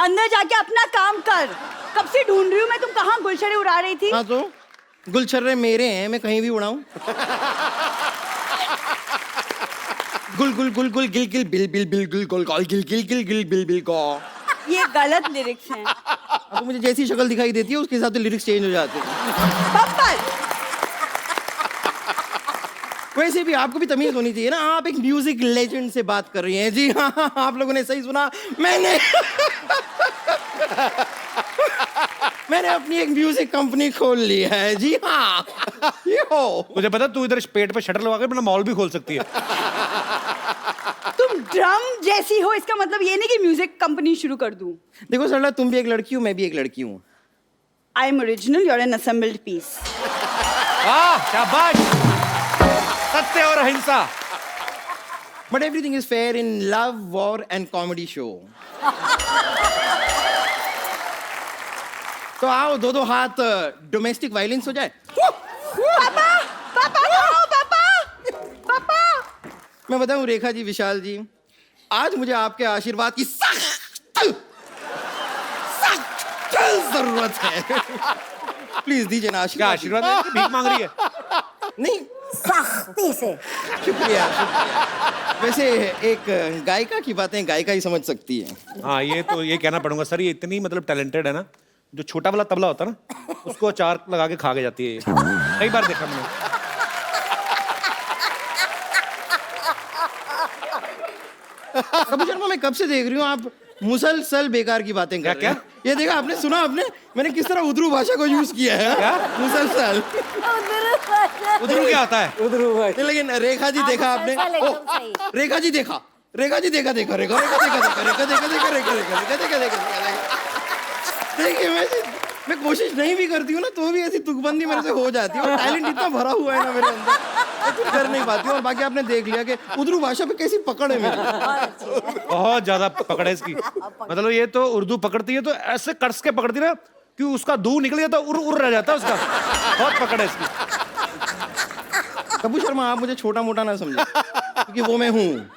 अंदर जाके अपना काम कर। कब से ढूंढ रही हूँ मैं, तुम कहाँ गुलछड़े उड़ा रही थी? हाँ तो गुलछर्रे मेरे हैं, मैं कहीं भी उड़ाऊं। Gul Gul Gul Gul Gill Gill bill bill bill Gul Gul Gul Gill Gill Gill Gill bill bill गो। ये गलत लिरिक्स हैं। आपको मुझे जैसी शक्ल दिखाई देती है उसके हिसाब से लिरिक्स चेंज हो जाते हैं। बब्बर। वैसे भी आपको भी तमीज होनी चाहिए ना, आप एक म्यूजिक लेजेंड से बात कर रही हैं। जी हाँ, आप लोगों ने सही सुना, मैंने अपनी एक म्यूजिक कंपनी खोल ली है। जी हाँ। मुझे पता तू इधर पेट पे शटर लगा के अपना मॉल भी खोल सकती है। तुम ड्रम जैसी हो, इसका मतलब ये नहीं कि म्यूजिक कंपनी शुरू कर दूं। देखो सरला, तुम भी एक लड़की हो, मैं भी एक लड़की हूँ। I am original, you are an assembled piece. शाबाश, सत्य और अहिंसा। But everything is fair in love, war and comedy show. तो आओ दो दो हाथ डोमेस्टिक वायलेंस हो जाए। पापा, पापा, कहाँ हो पापा? पापा। मैं बताऊं रेखा जी, विशाल जी, आज मुझे आपके आशीर्वाद की सख्त जरूरत है। प्लीज दीजिए ना क्या आशीर्वाद। आशीर्वाद है? भीख मांग रही है? नहीं, सख्ती से। शुक्रिया। वैसे एक गायिका की बातें गायिका ही समझ सकती है। हाँ, ये तो ये कहना पड़ूंगा सर, ये इतनी मतलब टैलेंटेड है ना, जो छोटा वाला तबला होता है ना, उसको अचार लगा के खा के जाती है। कई बार देखा मैंने। कपूर शर्मा, मैं कब से देख रही हूँ आप मुसलसल बेकार की बातें कर रहे हैं। ये देखा आपने, सुना आपने मैंने किस तरह उर्दू भाषा को यूज किया है? क्या? मुसलसल। उधर क्या आता है? नहीं, लेकिन रेखा जी देखा आपने? रेखा जी देखा, रेखा जी देखा, देखा रेखा, रेखा देखा, देखा रेखा, देखा देखा, रेखा रेखा, रेखा देखा, देखा। देखिए मैं कोशिश नहीं भी करती हूँ ना, तो भी ऐसी तुकबंदी मेरे से हो जाती है। और टैलेंट इतना भरा हुआ है ना मेरे अंदर, मैं कुछ कर नहीं पाती हूँ। और बाकी आपने देख लिया कि उर्दू भाषा पे कैसी पकड़ है मेरी। बहुत ज्यादा पकड़ है इसकी। मतलब ये तो उर्दू पकड़ती है तो ऐसे कस के पकड़ती ना कि उसका दू निकल जाता, उर उर रह जाता उसका। बहुत पकड़ है इसकी। कपूर शर्मा, आप मुझे छोटा मोटा ना समझे, क्योंकि वो मैं हूँ।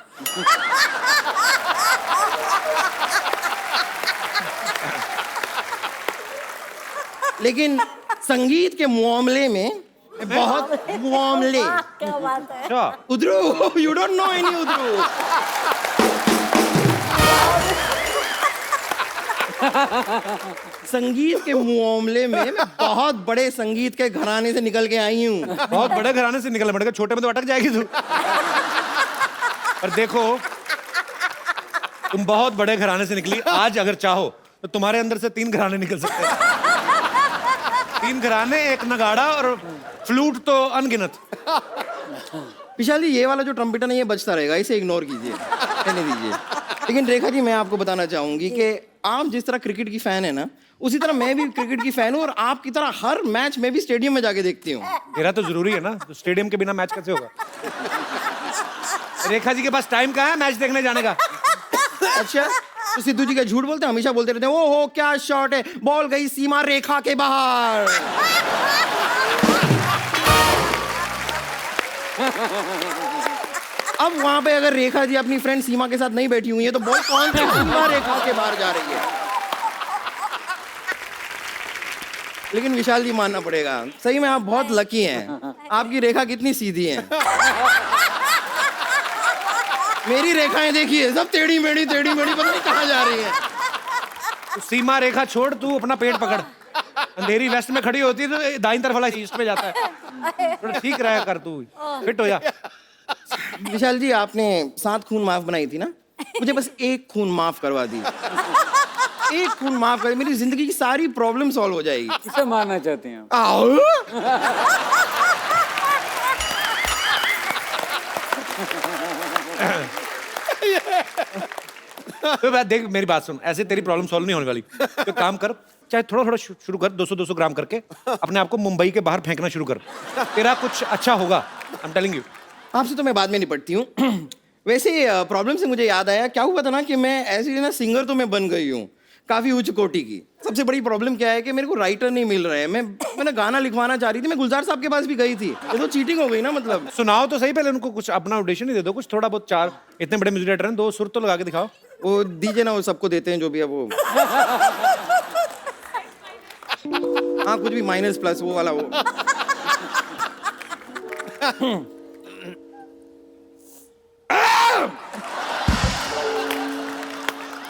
लेकिन संगीत के मामले में बहुत मामले। क्या बात है। अच्छा, उधरू, यू डोंट नो एनी उधरू। संगीत के मामले में मैं बहुत बड़े संगीत के घराने से निकल के आई हूँ। बहुत बड़े घराने से निकल पड़ेगा, छोटे में तो अटक जाएगी तू। पर देखो, तुम बहुत बड़े घराने से निकली। आज अगर चाहो तो तुम्हारे अंदर से 3 घराने निकल सकते हैं। 3 घराने, एक नगाड़ा और फ्लूट तो अनगिनत। विशाल जी, ये वाला जो ट्रम्पेटर है ये बजता रहेगा, इसे इग्नोर कीजिए, रहने दीजिए। लेकिन रेखा जी, मैं आपको बताना चाहूंगी कि आप जिस तरह क्रिकेट की फैन है ना, उसी तरह मैं भी क्रिकेट की फैन हूँ। और आपकी तरह हर मैच में भी स्टेडियम में जाके देखती हूँ। मेरा तो जरूरी है ना, तो स्टेडियम के बिना मैच कैसे होगा? रेखा जी के पास टाइम कहाँ है मैच देखने जाने का? अच्छा, तो सिद्धू जी का झूठ बोलते हैं, हमेशा बोलते रहते हैं, ओहो क्या शॉट है, बॉल गई सीमा रेखा के बाहर। अब वहां पे अगर रेखा जी अपनी फ्रेंड सीमा के साथ नहीं बैठी हुई है, तो बॉल कौन सी सीमा रेखा के बाहर जा रही है? लेकिन विशाल जी, मानना पड़ेगा, सही में आप बहुत लकी हैं। आपकी रेखा कितनी सीधी है। मेरी रेखाएं देखिए, सब टेढ़ी मेढ़ी पता नहीं कहाँ जा रही है। सीमा रेखा छोड़, तू अपना पेट पकड़। अंधेरी वेस्ट में खड़ी होती है तो दाईं तरफ वाला ईस्ट पे जाता है। थोड़ा ठीक रहा कर, तू फिट हो जा। विशाल जी, आपने 7 खून माफ बनाई थी ना, मुझे बस 1 खून माफ करवा दी। 1 खून माफ कर, मेरी जिंदगी की सारी प्रॉब्लम सॉल्व हो जाएगी। किसे मारना चाहते हैं आप? आओ। तो बात देख, मेरी बात सुन, ऐसे तेरी प्रॉब्लम सॉल्व नहीं होने वाली। तो काम कर, चाहे थोड़ा थोड़ा शुरू कर, 200-200 ग्राम करके अपने आप को मुंबई के बाहर फेंकना शुरू कर। तेरा कुछ अच्छा होगा, आई एम टेलिंग यू। आपसे तो मैं बाद में निपटती हूँ। वैसे प्रॉब्लम से मुझे याद आया, क्या हुआ था ना कि मैं ऐसी ना सिंगर तो मैं बन गई हूँ काफी उच्च कोटि की। सबसे बड़ी प्रॉब्लम क्या है कि मेरे को राइटर नहीं मिल रहे हैं। मैंने गाना लिखवाना चाह रही थी, मैं गुलजार साहब के पास भी गई थी। ये तो चीटिंग हो गई ना। मतलब सुनाओ तो सही, पहले उनको कुछ अपना ऑडिशन ही दे दो, कुछ थोड़ा बहुत। 4 इतने बड़े म्यूजिक डायरेक्टर हैं, 2 सुर तो लगा के दिखाओ। वो दीजिए ना, वो सबको देते हैं जो भी है वो। हाँ कुछ भी माइनस प्लस वो वाला वो।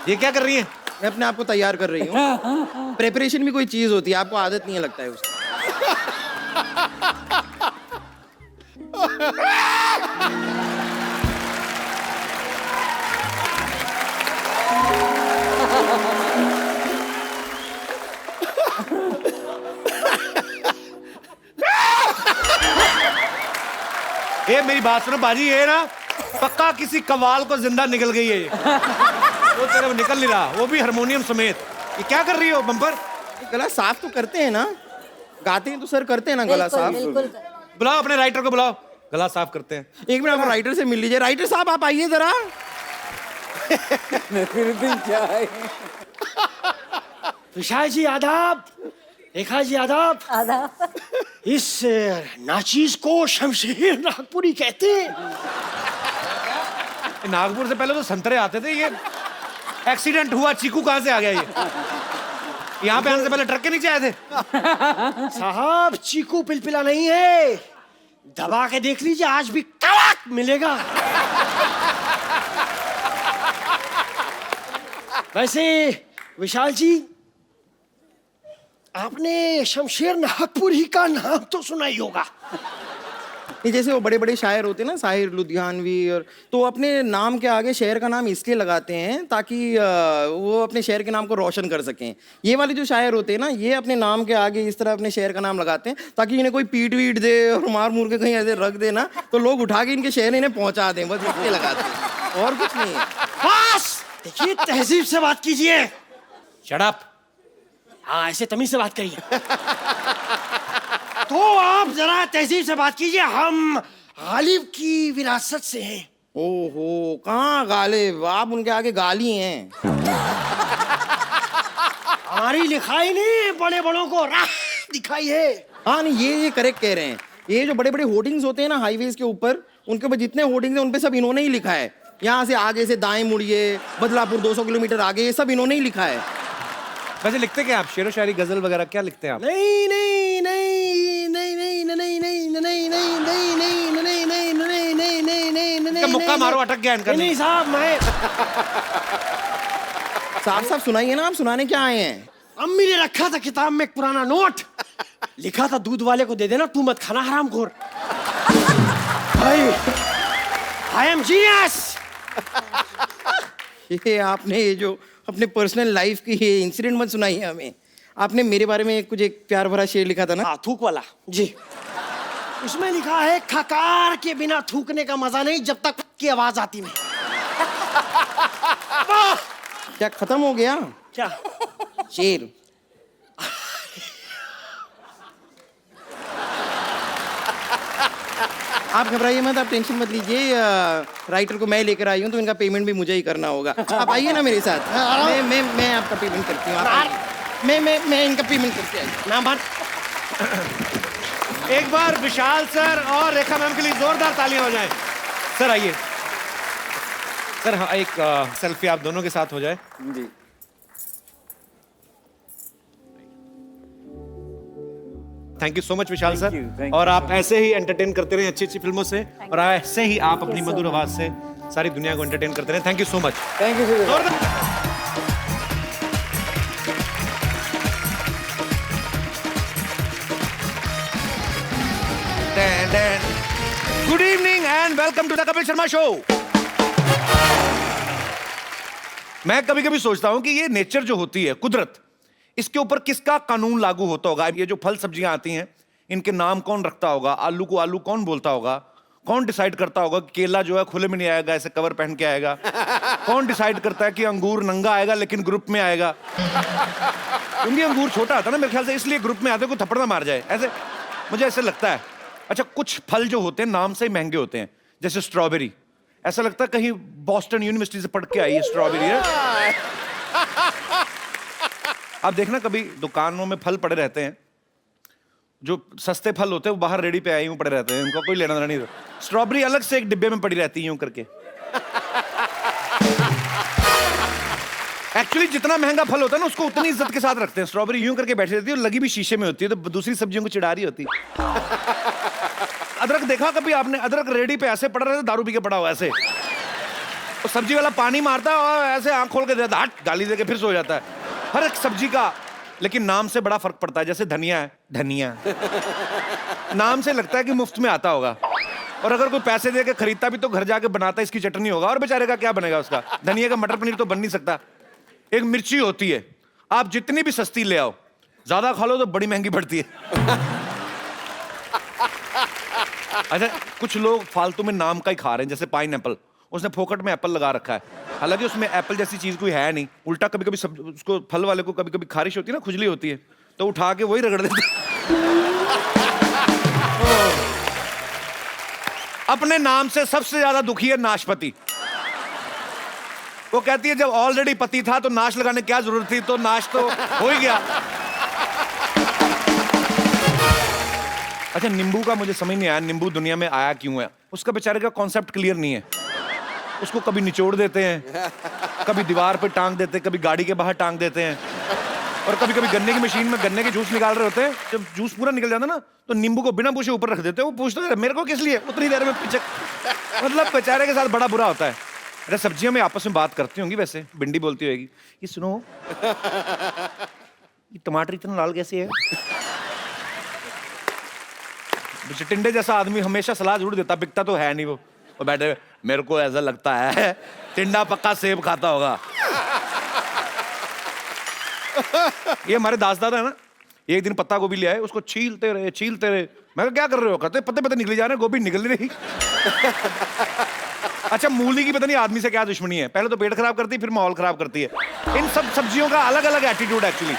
ये क्या कर रही है? मैं अपने आप को तैयार कर रही हूँ। प्रेपरेशन भी कोई चीज होती है, आपको आदत नहीं है लगता है उसकी। ये मेरी बात सुनो बाजी, ये ना पक्का किसी कवाल को जिंदा निकल गई है ये। वो तेरे को निकल नहीं रहा, वो भी हारमोनियम समेत। ये क्या कर रही हो बम्पर? गला साफ तो करते हैं ना, गाते हैं तो सर करते हैं ना गला बिल्कुल साफ। बिल्कुल। बुलाओ अपने राइटर को, बुलाओ, गला साफ करते हैं। एक मिनट आप राइटर से मिल लीजिए। राइटर साहब आप आइए जरा। विशाल जी आदाब, रेखा जी आदाब। आधा इस नाचीज को शमशेर नागपुरी कहते हैं। ये नागपुर से पहले तो संतरे आते थे, ये एक्सीडेंट हुआ, चीकू कहाँ से आ गया ये? यहाँ पे आने से पहले ट्रक के नीचे आए थे। साहब चीकू पिलपिला नहीं है, दबा के देख लीजिए आज भी कड़क मिलेगा। वैसे विशाल जी, आपने शमशेर नागपुरी का नाम तो सुना ही होगा। ये जैसे वो बड़े बड़े शायर होते हैं ना, शाहिर लुधियानवी, और तो अपने नाम के आगे शहर का नाम इसलिए लगाते हैं ताकि वो अपने शहर के नाम को रोशन कर सकें। ये वाले जो शायर होते हैं ना, ये अपने नाम के आगे इस तरह अपने शहर का नाम लगाते हैं ताकि इन्हें कोई पीट वीट दे और मार मूर के कहीं ऐसे रख दे ना, तो लोग उठा के इनके शहर इन्हें पहुंचा दें, बस इसलिए लगाते हैं और कुछ नहीं है। बस देखिए, तहजीब से बात कीजिए। Shut up. हाँ, ऐसे तमीज से बात करिए। तो आप जरा तहजीब से बात कीजिए। हम गालिब की विरासत से हैं। ओहो, कहाँ गालिब, आप उनके आगे गाली हैं। हमारी लिखाई ने बड़े बड़ों को राह दिखाई है। हाँ नहीं, ये करेक्ट कह रहे हैं। ये जो बड़े बड़े होर्डिंग्स होते हैं ना हाईवेज के ऊपर, उनके ऊपर जितने होर्डिंग्स हैं उन पे सब इन्होंने ही लिखा है। यहाँ से आगे से दाएं मुड़िए, बदलापुर 200 किलोमीटर आगे, ये सब इन्होंने ही लिखा है। वैसे लिखते क्या आप? शेरो शायरी, गजल वगैरह क्या लिखते हैं आप? नहीं नहीं नहीं नहीं नहीं नहीं नहीं नहीं नहीं नहीं नहीं नहीं नहीं नहीं नहीं नहीं नहीं नहीं इनका मुक्का मारो, अटक गया इनका। नहीं साहब, मैं साफ साफ सुनाइए ना, आप सुनाने क्या आए हैं? अम्मी ने रखा था किताब में एक पुराना नोट, लिखा था दूध वाले को दे देना, तू मत खाना हरामखोर। I am genius. ये आपने ये जो अपने पर्सनल लाइफ की ये इंसिडेंट मत सुनाइए हमें। आपने मेरे बारे में कुछ एक प्यार भरा शेर लिखा था ना? हाँ, थूक वाला जी। उसमें लिखा है, खकार के बिना थूकने का मजा नहीं जब तक की आवाज आती नहीं। क्या खत्म हो गया क्या? शेर? आप घबराइए मत, आप टेंशन मत लीजिए। राइटर को मैं लेकर आई हूँ तो इनका पेमेंट भी मुझे ही करना होगा। आप आइए ना मेरे साथ। मैं आपका पेमेंट करती हूँ। मैं इनका पेमेंट करती हूँ। नाम बात। एक बार विशाल सर और रेखा मैम के लिए जोरदार तालियां हो जाएं। सर आइए। सर हाँ, एक सेल्फी आप दोनों के साथ हो जाए। जी। Thank you so much Vishal sir. और आप ऐसे ही एंटरटेन करते रहे अच्छी अच्छी फिल्मों से, और ऐसे ही आप अपनी मधुर आवाज से सारी दुनिया को एंटरटेन करते रहे। Thank you so much. Thank you. Good evening and welcome to the Kapil Sharma show. मैं कभी कभी सोचता हूं कि ये नेचर जो होती है, कुदरत, इसके ऊपर किसका कानून लागू होता होगा? ये जो फल सब्जियां आती हैं, इनके नाम कौन रखता होगा? आलू को आलू कौन बोलता होगा? कौन डिसाइड करता होगा कि केला जो है खुले में नहीं आएगा, ऐसे कवर पहन के आएगा? कौन डिसाइड करता है कि अंगूर नंगा आएगा लेकिन ग्रुप में आएगा? क्योंकि अंगूर छोटा आता है ना मेरे ख्याल से, इसलिए ग्रुप में आते को थप्पड़ ना मार जाए, ऐसे मुझे ऐसे लगता है। अच्छा, कुछ फल जो होते हैं नाम से ही महंगे होते हैं, जैसे स्ट्रॉबेरी। ऐसा लगता है कहीं बॉस्टन यूनिवर्सिटी से पढ़ के आई है स्ट्रॉबेरी है। आप देखना कभी दुकानों में फल पड़े रहते हैं, जो सस्ते फल होते हैं वो बाहर रेडी पे आए यूं पड़े रहते हैं, उनका कोई लेना देना नहीं। स्ट्रॉबेरी अलग से एक डिब्बे में पड़ी रहती है यूं करके। एक्चुअली जितना महंगा फल होता है ना उसको उतनी इज्जत के साथ रखते हैं। स्ट्रॉबेरी यूं करके बैठी रहती है और लगी भी शीशे में होती है, तो दूसरी सब्जियों को चिढ़ा रही होती है। अदरक देखा कभी आपने? अदरक रेडी पे ऐसे पड़ा रहता, दारू पी के पड़ा हुआ ऐसे, तो सब्जी वाला पानी मारता है और ऐसे आंख खोल के देता, हट, गाली दे के फिर सो जाता है। हर एक सब्जी का लेकिन नाम से बड़ा फर्क पड़ता है। जैसे धनिया है, धनिया नाम से लगता है कि मुफ्त में आता होगा, और अगर कोई पैसे दे के खरीदता भी तो घर जाके बनाता इसकी चटनी होगा, और बेचारे का क्या बनेगा उसका। धनिया का मटर पनीर तो बन नहीं सकता। एक मिर्ची होती है, आप जितनी भी सस्ती ले आओ, ज्यादा खा लो तो बड़ी महंगी पड़ती है। अच्छा, कुछ लोग फालतू में नाम का ही खा रहे हैं, जैसे पाइनएप्पल, उसने फोकट में एप्पल लगा रखा है, हालांकि उसमें एप्पल जैसी चीज कोई है नहीं। उल्टा कभी कभी सब उसको फल वाले को कभी कभी खारिश होती है ना, खुजली होती है, तो उठा के वही रगड़ देते। अपने नाम से सबसे ज्यादा दुखी है नाशपाती। वो कहती है जब ऑलरेडी पति था तो नाश लगाने क्या जरूरत थी, तो नाश तो हो ही गया। अच्छा, नींबू का मुझे समझ नहीं आया, नींबू दुनिया में आया क्यों है? उसका बेचारे का कॉन्सेप्ट क्लियर नहीं है। उसको कभी निचोड़ देते हैं, कभी दीवार पे टांग देते हैं, कभी गाड़ी के बाहर टांग देते हैं, और कभी कभी गन्ने की मशीन में गन्ने के जूस निकाल रहे होते हैं। जब जूस पूरा निकल जाता है ना, तो नींबू को बिना पूछे ऊपर रख देते हैं। वो पूछते हैं मेरे को किस लिए, उतनी देर में पीछे। मतलब बेचारे के साथ बड़ा बुरा होता है। अरे सब्जियां में आपस में बात करती होंगी, वैसे भिंडी बोलती होगी, ये सुनो, ये टमाटर इतना लाल कैसे है? टिंडे जैसा आदमी हमेशा सलाह जरूर देता, बिकता तो है नहीं वो बैठे, मेरे को ऐसा लगता है टिंडा पक्का सेब खाता होगा। ये हमारे दास दादा है ना, एक दिन पत्ता गोभी ले आए, उसको छीलते रहे। मैं कहा क्या कर रहे हो? कहते पत्ते पत्ते निकली जा रहे हैं, गोभी निकल नहीं रही। अच्छा, मूली की पता नहीं आदमी से क्या दुश्मनी है, पहले तो पेट खराब करती है, फिर माहौल खराब करती है। इन सब सब्जियों का अलग अलग एटीट्यूड एक्चुअली।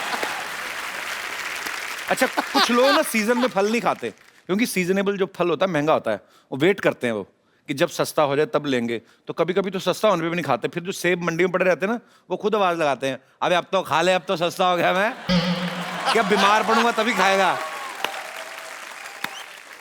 अच्छा, कुछ लोग ना सीजन में फल नहीं खाते, क्योंकि सीजनेबल जो फल होता है महंगा होता है, वो वेट करते हैं वो कि जब सस्ता हो जाए तब लेंगे। तो कभी कभी तो सस्ता होने पे भी नहीं खाते। फिर जो सेब मंडी में पड़े रहते हैं ना, वो खुद आवाज लगाते हैं, अबे अब तो खा ले, अब तो सस्ता हो गया, मैं क्या बीमार पड़ूंगा तभी खाएगा।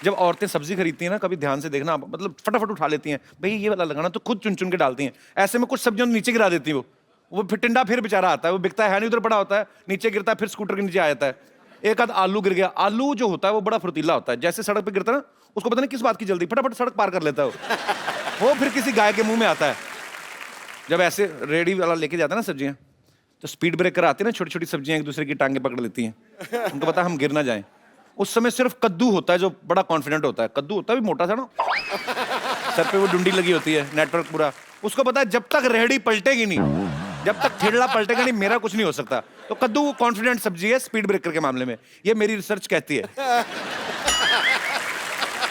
जब औरतें सब्जी खरीदती हैं ना, कभी ध्यान से देखना, मतलब फटाफट उठा लेती हैं, भाई ये वाला लगाना, तो खुद चुन चुन के डालती हैं। ऐसे में कुछ सब्जियों नीचे गिरा देती है वो फिर टिंडा फिर बेचारा आता है, वो बिकता है नहीं, उधर पड़ा होता है, नीचे गिरता है, फिर स्कूटर के नीचे आ जाता है। एक आध आलू गिर गया। आलू जो होता है वो बड़ा फुर्तीला होता है, जैसे सड़क पे गिरता है ना, उसको पता नहीं किस बात की जल्दी, फटाफट सड़क पार कर लेता है वो फिर किसी गाय के मुंह में आता है। जब ऐसे रेडी वाला लेके जाता है ना सब्जियां, तो स्पीड ब्रेकर आते हैं ना, छोटी छोटी सब्जियां एक दूसरे की टांगे पकड़ लेती हैं, उनको पता हम गिर ना जाएं। उस समय सिर्फ कद्दू होता है जो बड़ा कॉन्फिडेंट होता है। कद्दू होता है भी मोटा सा ना, सर पे वो डुंडी लगी होती है, नेटवर्क पूरा। उसको पता है जब तक रेहड़ी पलटेगी नहीं, जब तक ठेला पलटेगा नहीं, मेरा कुछ नहीं हो सकता। तो कद्दू कॉन्फिडेंट सब्जी है स्पीड ब्रेकर के मामले में, ये मेरी रिसर्च कहती है।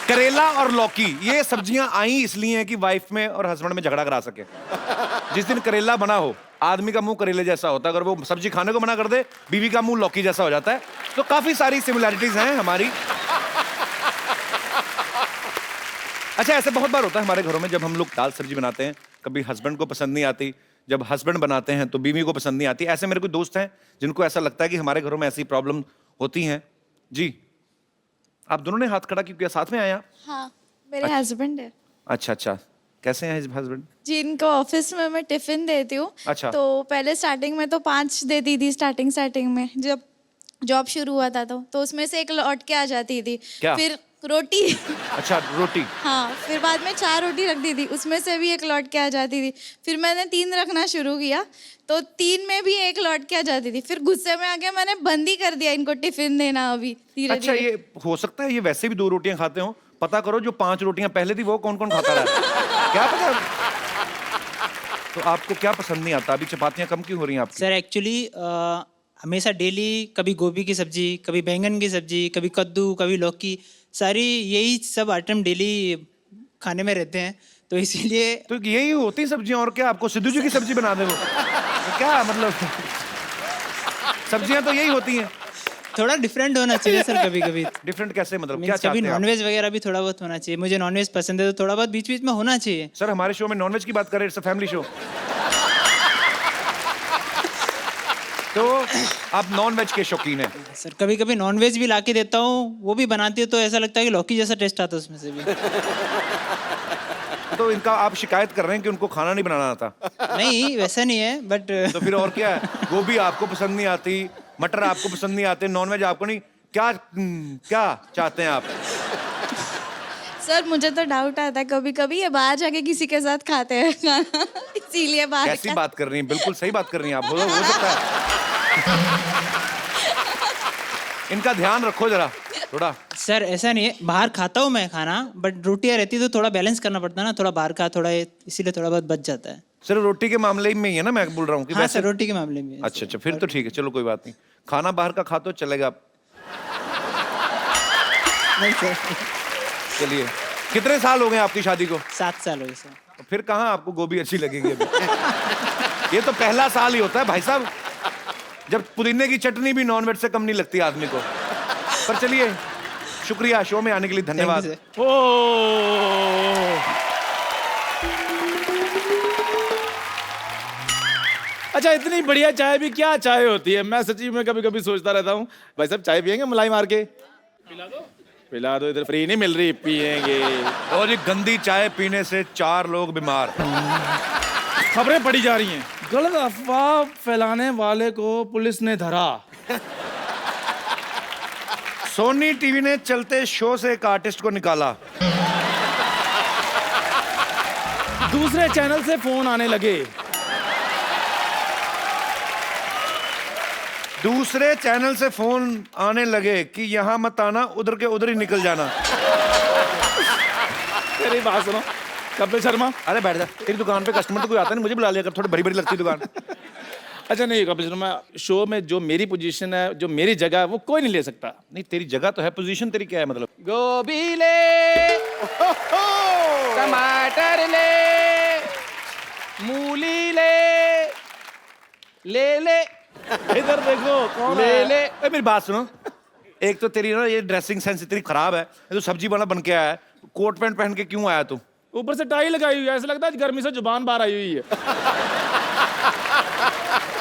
करेला और लौकी, ये सब्जियां आई इसलिए हैं कि वाइफ में और हस्बैंड में झगड़ा करा सके। जिस दिन करेला बना हो, आदमी का मुंह करेले जैसा होता है, अगर वो सब्जी खाने को मना कर दे, बीवी का मुंह लौकी जैसा हो जाता है। तो काफी सारी सिमिलैरिटीज हैं हमारी। अच्छा, ऐसे बहुत बार होता है हमारे घरों में, जब हम लोग दाल सब्जी बनाते हैं, कभी हस्बैंड को पसंद नहीं आती, जब हस्बैंड बनाते हैं तो बीवी को पसंद नहीं आती। ऐसे मेरे कोई दोस्त हैं जिनको ऐसा लगता है कि हमारे घरों में ऐसी प्रॉब्लम होती हैं। जी, आप दोनों ने हाथ खड़ा क्यों किया? साथ में आए आप? हाँ, मेरे हस्बैंड है। अच्छा, कैसे हैं हस्बैंड? जी, इनको ऑफिस में मैं टिफिन देती हूँ। अच्छा। तो पहले स्टार्टिंग में तो 5 देती थी, स्टार्टिंग में जब जॉब शुरू हुआ था, तो उसमें से 1 लौट के आ जाती थी। क्या? फिर रोटी। अच्छा, रोटी। हाँ, फिर बाद में 4 रोटी रख दी थी, उसमें से भी 1 लौट के आ जाती थी। फिर मैंने 3 रखना शुरू किया, तो 3 में भी 1 लौट के आ जाती थी। फिर गुस्से में आके मैंने बंद ही कर दिया इनको टिफिन देना अभी धीरे। अच्छा, ये हो सकता है ये वैसे भी 2 रोटियां खाते हो। पता करो जो 5 रोटियां पहले थी वो कौन कौन खाता रहा। क्या पता। तो आपको क्या पसंद नहीं आता? अभी चपातियां कम क्यों हो रही हैं आपकी? सर एक्चुअली हमेशा डेली कभी गोभी की सब्जी, कभी बैंगन की सब्जी, कभी कद्दू, कभी लौकी, सारी यही सब आइटम डेली खाने में रहते हैं, तो इसीलिए। तो यही होती सब्जियां, और क्या आपको सिद्धू जी की सब्जी बना दे वो? तो क्या मतलब, सब्जियां तो यही होती हैं। थोड़ा डिफरेंट होना चाहिए सर कभी कभी। डिफरेंट कैसे, मतलब क्या कभी चाहते हैं आप? नॉनवेज वगैरह भी थोड़ा बहुत होना चाहिए। मुझे नॉनवेज पसंद है, तो थोड़ा बहुत बीच बीच में होना चाहिए। सर, हमारे शो में नॉनवेज की बात करें, इट्स अ फैमिली शो। तो आप नॉनवेज के शौकीन हैं? सर कभी कभी नॉनवेज भी लाके देता हूँ, वो भी बनाती है तो ऐसा लगता है कि लौकी जैसा टेस्ट आता है उसमें से भी। तो इनका आप शिकायत कर रहे हैं कि उनको खाना नहीं बनाना आता। नहीं वैसा नहीं है बट तो फिर और क्या है? गोभी आपको पसंद नहीं आती, मटर आपको पसंद नहीं आते, नॉनवेज आपको नहीं, क्या क्या चाहते हैं आप? सर मुझे तो डाउट आता है कभी कभी ये बाहर जाके किसी के साथ खाते हैं खाना इसीलिए बाहर कैसी का। बात कर रही हैं? बिल्कुल सही बात कर रही हैं आप, हो सकता है। इनका ध्यान रखो जरा थोड़ा। सर ऐसा नहीं है, बाहर खाता हूँ मैं खाना बट रोटियाँ रहती तो थोड़ा बैलेंस करना पड़ता है ना, थोड़ा बाहर का थोड़ा इसीलिए थोड़ा बहुत बच जाता है। सिर्फ रोटी के मामले में ही है ना मैं बोल रहा हूँ कि हाँ वैसे? सर रोटी के मामले में। अच्छा अच्छा, फिर तो ठीक है, चलो कोई बात नहीं। खाना बाहर का खा तो चलेगा। नहीं सर। चलिए, कितने साल हो गए आपकी शादी को? 7 साल हो गए सर। तो फिर कहाँ आपको गोभी अच्छी लगेगी अभी? ये तो पहला साल ही होता है भाई साहब, जब पुदीने की चटनी भी नॉनवेज से कम नहीं लगती आदमी को। पर चलिए, शुक्रिया शो में आने के लिए, धन्यवाद। Thank you, ओ अच्छा, इतनी बढ़िया चाय भी क्या चाय होती है? मैं सच्ची में कभी कभी सोचता रहता हूँ, भाई साहब चाय पियेंगे मलाई मार के? पिला दो, इधर फ्री नहीं मिल रही, पियेंगे। और ये गंदी चाय पीने से 4 लोग बीमार। खबरें पड़ी जा रही हैं, गलत अफवाह फैलाने वाले को पुलिस ने धरा। सोनी टीवी ने चलते शो से एक आर्टिस्ट को निकाला। दूसरे चैनल से फोन आने लगे। दूसरे चैनल से फोन आने लगे कि यहाँ मत आना, उधर के उधर ही निकल जाना। मेरी बात सुनो कपिल शर्मा। अरे बैठ जा, तेरी दुकान पे कस्टमर तो कोई आता नहीं, मुझे बुला लिया कर, थोड़ी बड़ी बड़ी लगती दुकान। अच्छा नहीं कपिल शर्मा, शो में जो मेरी पोजीशन है, जो मेरी जगह है, वो कोई नहीं ले सकता। नहीं तेरी जगह तो है, पोजीशन तेरी क्या है मतलब? गोभी ले, टमाटर ले, मूली ले, ले इधर देखो कौन ले है? ले। ए, मेरी बात सुनो, एक तो तेरी ना ये ड्रेसिंग सेंस इतनी खराब है, ये तो सब्जी वाला बन के आया है, कोट पैंट पहन के क्यों आया तू? ऊपर से टाई लगाई हुई है, ऐसा लगता है गर्मी से जुबान बाहर आई हुई है।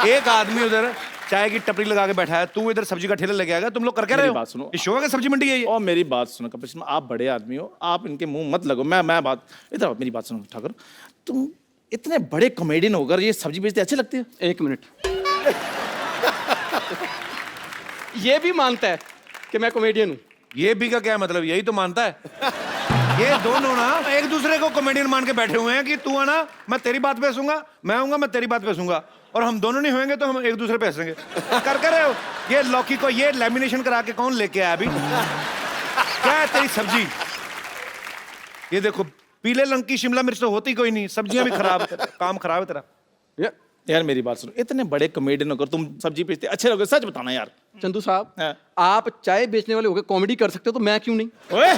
एक आदमी उधर चाय की टपरी लगा के बैठा है, तू इधर सब्जी का ठेला लेके आएगा। तुम लोग कर क्या रहे मेरी हो? बात सुनो। इस शो का सब्जी मंडी है ये? और मेरी बात सुनो कपिल शर्मा, आप बड़े आदमी हो, आप इनके मुंह मत लगो। मैं बात इधर आओ, मेरी बात सुनो ठाकुर, तुम इतने बड़े कॉमेडियन होकर ये सब्जी बेचते अच्छे लगते हो? 1 मिनट। ये भी मानता है कि मैं कॉमेडियन हूँ। ये भी का क्या मतलब? यही तो मानता है। ये दोनों ना एक दूसरे को कॉमेडियन मान के बैठे हुए हैं कि तू आना मैं तेरी बात पे हंसूंगा, मैं आऊंगा मैं तेरी बात पे हंसूंगा, और हम दोनों नहीं होंगे तो हम एक दूसरे पे हंसेंगे। कर रहे हो? ये लौकी को ये लैमिनेशन करा के कौन लेके आया अभी? क्या है तेरी सब्जी? ये देखो, पीले रंग की शिमला मिर्च तो होती कोई नहीं, सब्जियां भी खराब है, काम खराब है तेरा। यार मेरी बात सुनो, इतने बड़े कॉमेडियन होकर तुम सब्जी बेचते अच्छे लोगे, सच बताना यार। चंदू साहब, हाँ। आप चाय बेचने वाले होकर कॉमेडी कर सकते हो, तो मैं क्यों नहीं? ओए,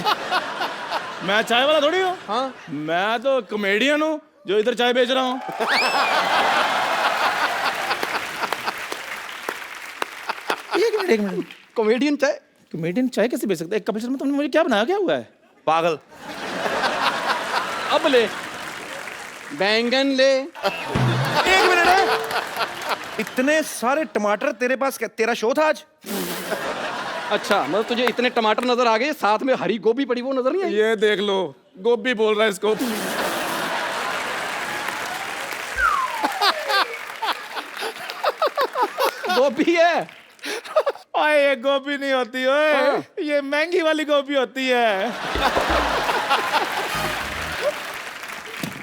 मैं चाय वाला थोड़ी हूँ। हाँ, मैं तो कॉमेडियन हूँ जो इधर चाय बेच रहा हूँ। एक मिनट, कॉमेडियन चाय? कॉमेडियन चाय कैसे बेच सकता है? कपिल शर्मा, तुमने मुझे क्या बनाया, क्या हुआ है? पागल। अब ले, बैंगन ले। एक मिनट है, इतने सारे टमाटर तेरे पास? क्या तेरा शो था आज? अच्छा, मतलब तुझे इतने टमाटर नजर आ गए, साथ में हरी गोभी पड़ी वो नजर नहीं आई? ये देख लो, गोभी बोल रहा है इसको। गोभी है। ओए, ये गोभी नहीं होती ओए, ये महंगी वाली गोभी होती है।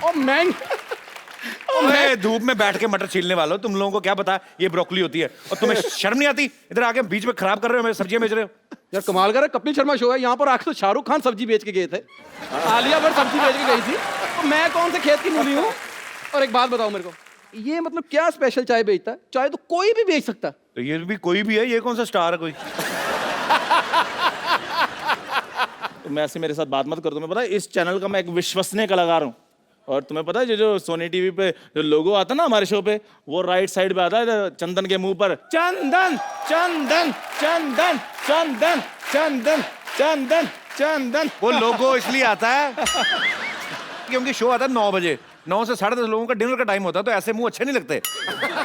और मैं अरे धूप में बैठ के मटर छीलने वालों, तुम लोगों को क्या पता ये ब्रोकली होती है? और तुम्हें शर्म नहीं आती? इधर आके बीच में खराब कर रहे हो, मेरे सब्जियां बेच रहे हो। यार कमाल कर रहा है, कपिल शर्मा शो है, यहाँ पर आके तो शाहरुख खान सब्जी बेच के गए थे, आलिया भट्ट सब्जी बेच के गई थी, तो मैं कौन से खेत की मूली हूँ? और एक बात बताओ मेरे को, ये मतलब क्या स्पेशल चाय बेचता है? चाय तो कोई भी बेच सकता है। तो ये भी कोई भी है, ये कौन सा स्टार है कोई? तुम ऐसे मेरे साथ बात मत करो। तुम्हें पता है इस चैनल का मैं एक विश्वसनीय कलाकार हूँ, और तुम्हें पता है जो सोनी टीवी पे जो लोगो आता है ना हमारे शो पे, वो राइट साइड पे आता है चंदन के मुंह पर, चंदन चंदन चंदन चंदन चंदन चंदन चंदन। वो लोगो इसलिए आता है क्योंकि शो आता है 9 बजे, 9 से 10:30 लोगों का डिनर का टाइम होता है, तो ऐसे मुंह अच्छे नहीं लगते,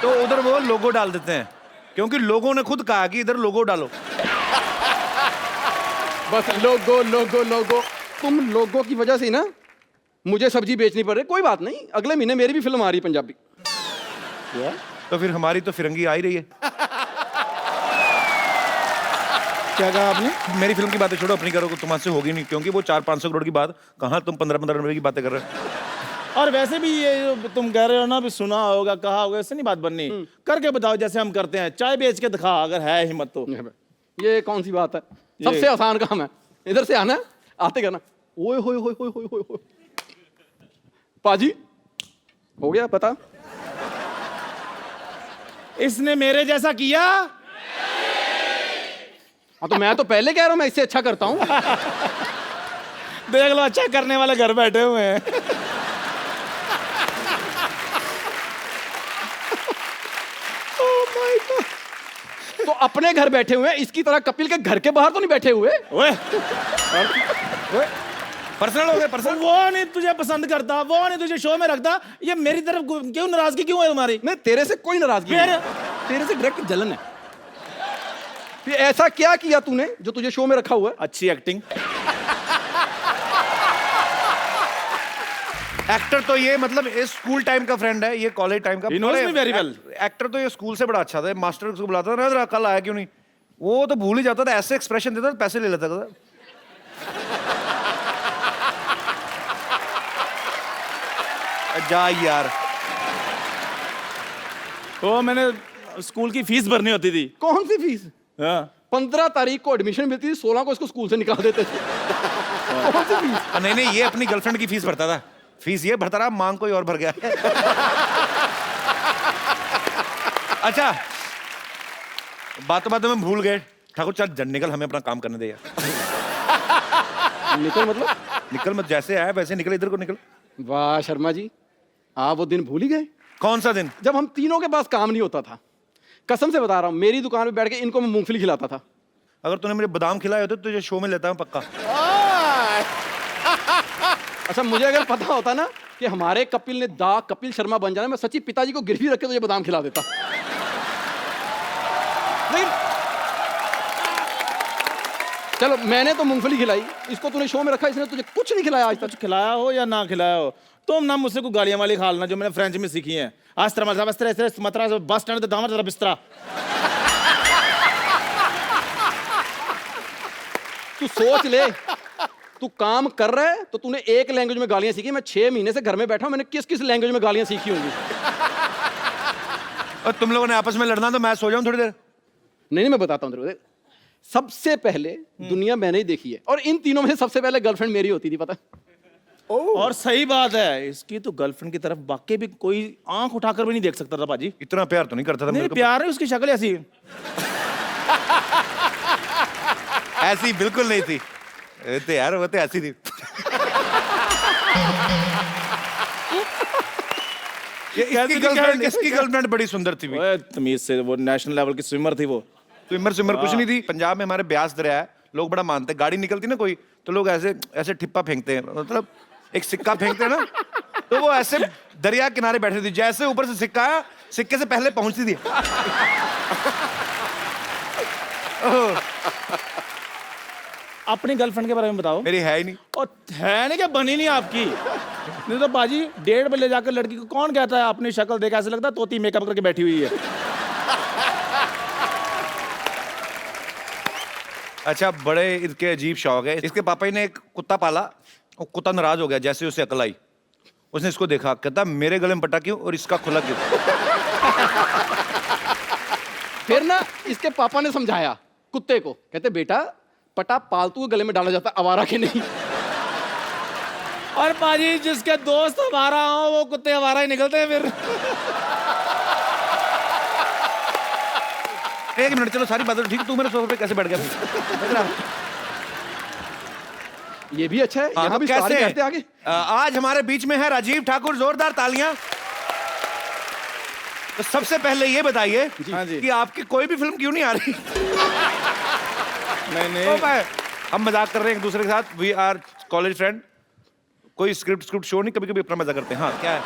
तो उधर वो लोगो डाल देते हैं, क्योंकि लोगों ने खुद कहा कि इधर लोगो डालो। बस लोगो लोगो लोगो, तुम लोगों की वजह से ही ना मुझे सब्जी बेचनी पड़ रही, कोई बात नहीं, अगले महीने मेरी भी फिल्म आ रही है पंजाबी। तो फिर हमारी तो फिरंगी आ ही रही है। क्या कहा आपने? मेरी फिल्म की बातें छोड़ो, अपनी करो, तुम्हारे होगी नहीं, क्योंकि वो 400-500 करोड़ की बात, कहाँ तुम 15-15 रुपए की बातें कर रहे हो। और वैसे भी ये जो तुम कह रहे हो ना, भी सुना होगा, कहा होगा, इससे नहीं बात बननी। करके बताओ जैसे हम करते हैं, चाय बेच के दिखा अगर है हिम्मत तो। ये कौन सी बात है, सबसे आसान काम है, इधर से आना, आते करना, ओए होए होए होए होए होए होए। पाजी हो गया पता? इसने मेरे जैसा किया। हाँ तो मैं तो पहले कह रहा हूँ मैं इससे अच्छा करता हूँ। देख लो, अच्छा करने वाले घर बैठे हुए हैं। तो अपने घर बैठे हुए हैं, इसकी तरह कपिल के घर के बाहर तो नहीं बैठे हुए। ओए, पर्सनल हो गए, पर्सनल। वो नहीं तुझे पसंद करता, वो नहीं तुझे शो में रखता, ये मेरी तरफ क्यों नाराजगी क्यों है तुम्हारी? नहीं, तेरे से कोई नाराजगी फिर? नहीं, तेरे से डायरेक्ट जलन है। ये ऐसा क्या किया तूने जो तुझे शो में रखा हुआ है? अच्छी एक्टिंग। एक्टर तो ये मतलब ये स्कूल टाइम का फ्रेंड है, ये कॉलेज टाइम का। He knows me very well. Actor तो ये स्कूल से बड़ा अच्छा था, मास्टर को बुलाता था ना, जरा कल आया क्यों नहीं, वो तो भूल ही जाता था, ऐसे एक्सप्रेशन देता था, पैसे ले लेता था। जा यार, वो मैंने स्कूल की फीस भरनी होती थी। कौन सी फीस? हाँ। 15 तारीख को एडमिशन मिलती थी, 16 को इसको स्कूल से निकाल देते थे। कौन सी फीस? नहीं नहीं, ये अपनी गर्लफ्रेंड की फीस भरता था, फीस ये भरता रहा, मांग कोई और भर गया। अच्छा, बातों बातों में भूल गए, ठाकुर चल जन निकल, हमें अपना काम करने दे यार। निकल मतलब? निकल मत, जैसे आया वैसे निकल, इधर को निकल। वाह शर्मा जी, आप वो दिन भूल ही गए कौन सा दिन? जब हम तीनों के पास काम नहीं होता था। कसम से बता रहा हूँ, मेरी दुकान पे बैठ के इनको मैं मूंगफली खिलाता था। अगर तूने मेरे बादाम खिलाए होते तो तुझे शो में लेता हूँ पक्का। अच्छा, मुझे अगर पता होता ना कि हमारे कपिल ने दा कपिल शर्मा बन जाना, मैं सच्ची पिताजी को गिरवी रख के तुझे बादाम खिला देता। लेकिन चलो, मैंने तो मूंगफली खिलाई, इसको तूने शो में रखा, इसने तुझे कुछ नहीं खिलाया आज तक। खिलाया हो या ना खिलाया हो, तुम ना मुझसे को गालियां वाली खा लेना जो मैंने फ्रेंच में सीखी हैं। अस्त्र मतरा बस स्टैंड पे दामर जरा बिस्तरा। तू सोच ले, तू काम कर रहा है तो तूने एक लैंग्वेज में गालियां सीखी, मैं 6 महीने से घर में बैठा हूं, मैंने किस किस लैंग्वेज में गालियां सीखी होंगी। और तुम लोगों ने आपस में लड़ना तो मैं सो जाऊं थोड़ी देर। नहीं, मैं बताता हूं तेरे को। सबसे पहले दुनिया मैंने ही देखी है, और इन तीनों में सबसे पहले गर्लफ्रेंड मेरी होती थी, पता? और सही बात है, इसकी तो गर्लफ्रेंड की तरफ वाकई भी कोई आंख उठाकर भी नहीं देख सकता था पाजी। इतना प्यार तो नहीं करता था नहीं, मेरे को। प्यार है, उसकी शक्ल ऐसी ऐसी बिल्कुल नहीं थी, तो यार वो तो ऐसी थी। इसकी गर्लफ्रेंड बड़ी सुंदर थी भी। ओए, तमीज से, वो नेशनल लेवल की स्विमर थी वो। स्विमर कुछ नहीं थी। पंजाब में हमारे ब्यास दरिया है, लोग बड़ा मानते हैं, गाड़ी निकलती ना कोई तो लोग ऐसे ऐसे ठिप्पा फेंकते हैं, मतलब एक सिक्का फेंकते हैं ना, तो वो ऐसे दरिया किनारे बैठी थी, जैसे ऊपर से सिक्का आया, सिक्के से पहले पहुंचती थी। अपनी गर्लफ्रेंड के बारे में बताओ। मेरी है ही नहीं। और है नहीं क्या, बनी नहीं आपकी? नहीं तो बाजी 1:30 पे ले जाकर लड़की को कौन कहता है अपनी शक्ल देख ऐसे लगता है तोती मेकअप करके बैठी हुई है। अच्छा, बड़े इसके अजीब शौक है। इसके पापा जी ने एक कुत्ता पाला, वो कुत्ता नाराज हो गया, जैसे उसे अकल आई, उसने इसको देखा, कहता मेरे गले में पटा क्यों और इसका खुला क्यों। फिर ना इसके पापा ने समझाया कुत्ते को, कहते बेटा पटा पालतू के गले में डाला जाता, आवारा के नहीं। और बाजी जिसके दोस्त हमारा हो वो कुत्ते हमारा ही निकलते हैं फिर। एक मिनट, चलो सारी बातें ठीक, तू मेरे सोफे पे कैसे बैठ गया? ये भी अच्छा है, यहाँ भी कैसे करते आगे। आज हमारे बीच में है राजीव ठाकुर, जोरदार तालियां। तो सबसे पहले ये बताइए कि आपकी कोई भी फिल्म क्यों नहीं आ रही? नहीं हम मजाक कर रहे हैं एक दूसरे के साथ, वी आर कॉलेज फ्रेंड, कोई स्क्रिप्ट शो नहीं, कभी कभी अपना मजा करते हैं। हाँ, क्या है?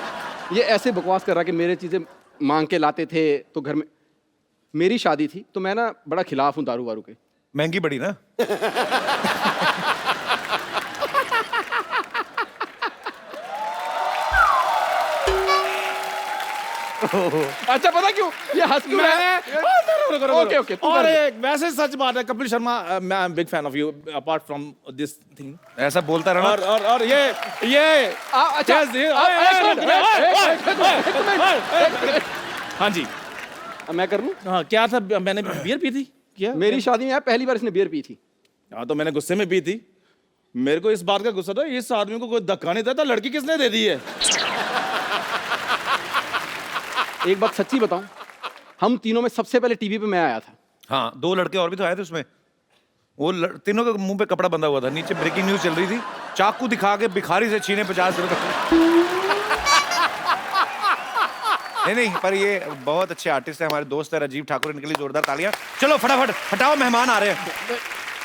ये ऐसे बकवास कर रहा कि मेरे चीजें मांग के लाते थे, तो घर में मेरी शादी थी तो मैं ना बड़ा खिलाफ हूँ दारू वारू के। महंगी बड़ी ना। अच्छा पता क्यों ये हंस क्यों रहा है? ओके ओके और एक वैसे सच बात है कपिल शर्मा, मैं I am big fan of you apart from this thing. ऐसा बोलता रहना। और ये अच्छा हाँ जी, मैं कर लूं? हाँ क्या था, मैंने बियर पी थी क्या? मेरी शादी में पहली बार इसने बियर पी थी। हाँ तो मैंने गुस्से में पी थी। मेरे को इस बात का गुस्सा था, इस आदमी को कोई धक्का नहीं देता, लड़की किसने दे दी है? एक बात सच्ची बताऊं, हम तीनों में सबसे पहले टीवी पे मैं आया था। हाँ 2 लड़के और भी तो आए थे उसमें। वो तीनों के मुंह पे कपड़ा बंधा हुआ था, नीचे ब्रेकिंग न्यूज चल रही थी, चाकू दिखा के भिखारी से छीने 50 रुपए। नहीं, पर ये बहुत अच्छे आर्टिस्ट है, हमारे दोस्त है राजीव ठाकुर, इनके लिए जोरदार तालियां। चलो फटाफट हटाओ, मेहमान आ रहे हैं।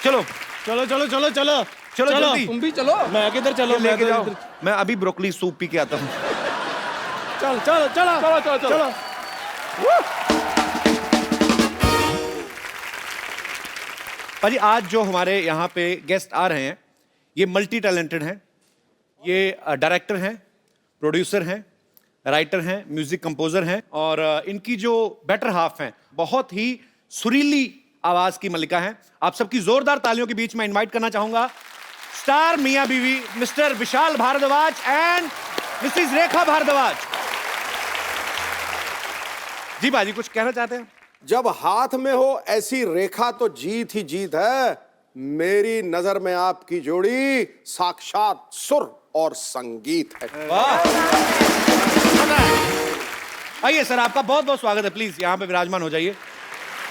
चलो चलो चलो चलो चलो चलो जल्दी। तुम भी चलो। मैं किधर चलो, लेके जाओ। मैं अभी ब्रोकली सूप पी के आता हूँ। चल चलो चलो चलो चलो चलो। भाजी आज जो हमारे यहाँ पे गेस्ट आ रहे हैं ये मल्टी टैलेंटेड हैं। ये डायरेक्टर हैं, प्रोड्यूसर हैं, राइटर हैं, म्यूजिक कंपोजर हैं और इनकी जो बेटर हाफ हैं बहुत ही सुरीली आवाज की मलिका हैं। आप सबकी जोरदार तालियों के बीच में इनवाइट करना चाहूंगा स्टार मियां बीवी Mr Vishal Bhardwaj and Mrs Rekha Bhardwaj. जी बाजी कुछ कहना चाहते हैं? जब हाथ में हो ऐसी रेखा तो जीत ही जीत है। मेरी नजर में आपकी जोड़ी साक्षात सुर और संगीत है। आइए सर, आपका बहुत बहुत स्वागत है। प्लीज यहाँ पे विराजमान हो जाइए।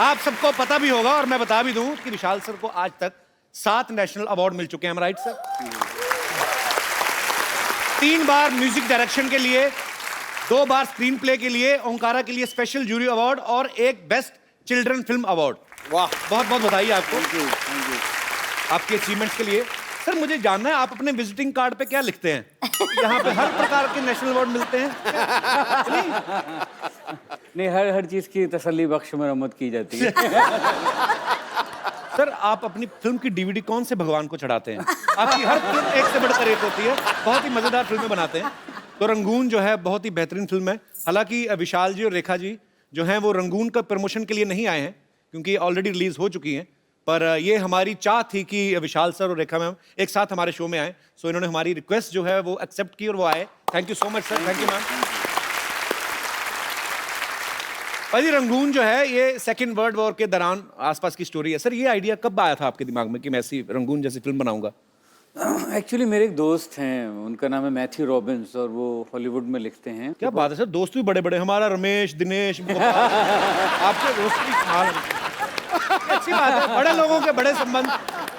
आप सबको पता भी होगा और मैं बता भी दूं कि विशाल सर को आज तक 7 नेशनल अवार्ड मिल चुके हैं, राइट सर? 3 बार म्यूजिक डायरेक्शन के लिए, 2 बार स्क्रीन प्ले के लिए, ओंकारा के लिए स्पेशल जूरी अवार्ड और एक बेस्ट चिल्ड्रन फिल्म अवार्ड। वाह, बहुत बहुत बधाई आपको आपके अचीवमेंट्स के लिए। सर मुझे जानना है आप अपने विजिटिंग कार्ड पे क्या लिखते हैं? यहाँ पे हर प्रकार के नेशनल अवार्ड मिलते हैं? नहीं, हर चीज की तसल्ली बख्श मरम्मत की जाती है। सर आप अपनी फिल्म की डीवीडी कौन से भगवान को चढ़ाते हैं? आपकी हर फिल्म एक से बढ़कर एक होती है, बहुत ही मजेदार फिल्में बनाते हैं। तो रंगून जो है बहुत ही बेहतरीन फिल्म है। हालांकि विशाल जी और रेखा जी जो हैं वो रंगून का प्रमोशन के लिए नहीं आए हैं क्योंकि ऑलरेडी रिलीज हो चुकी हैं, पर ये हमारी चाह थी कि विशाल सर और रेखा मैम एक साथ हमारे शो में आए। सो इन्होंने हमारी रिक्वेस्ट जो है वो एक्सेप्ट की और वो आए। Thank you so much sir. Thank you ma'am. भाई रंगून जो है ये सेकेंड वर्ल्ड वॉर के दौरान आसपास की स्टोरी है। सर ये आइडिया कब आया था आपके दिमाग में कि मैं ऐसी रंगून जैसी फिल्म बनाऊंगा? एक्चुअली मेरे एक दोस्त हैं, उनका नाम है मैथ्यू रॉबिन्स और वो हॉलीवुड में लिखते हैं। क्या बात है सर, दोस्त भी बड़े बड़े। हमारा रमेश, दिनेश, आपके दोस्त भी अच्छी बात है, बड़े लोगों के बड़े संबंध,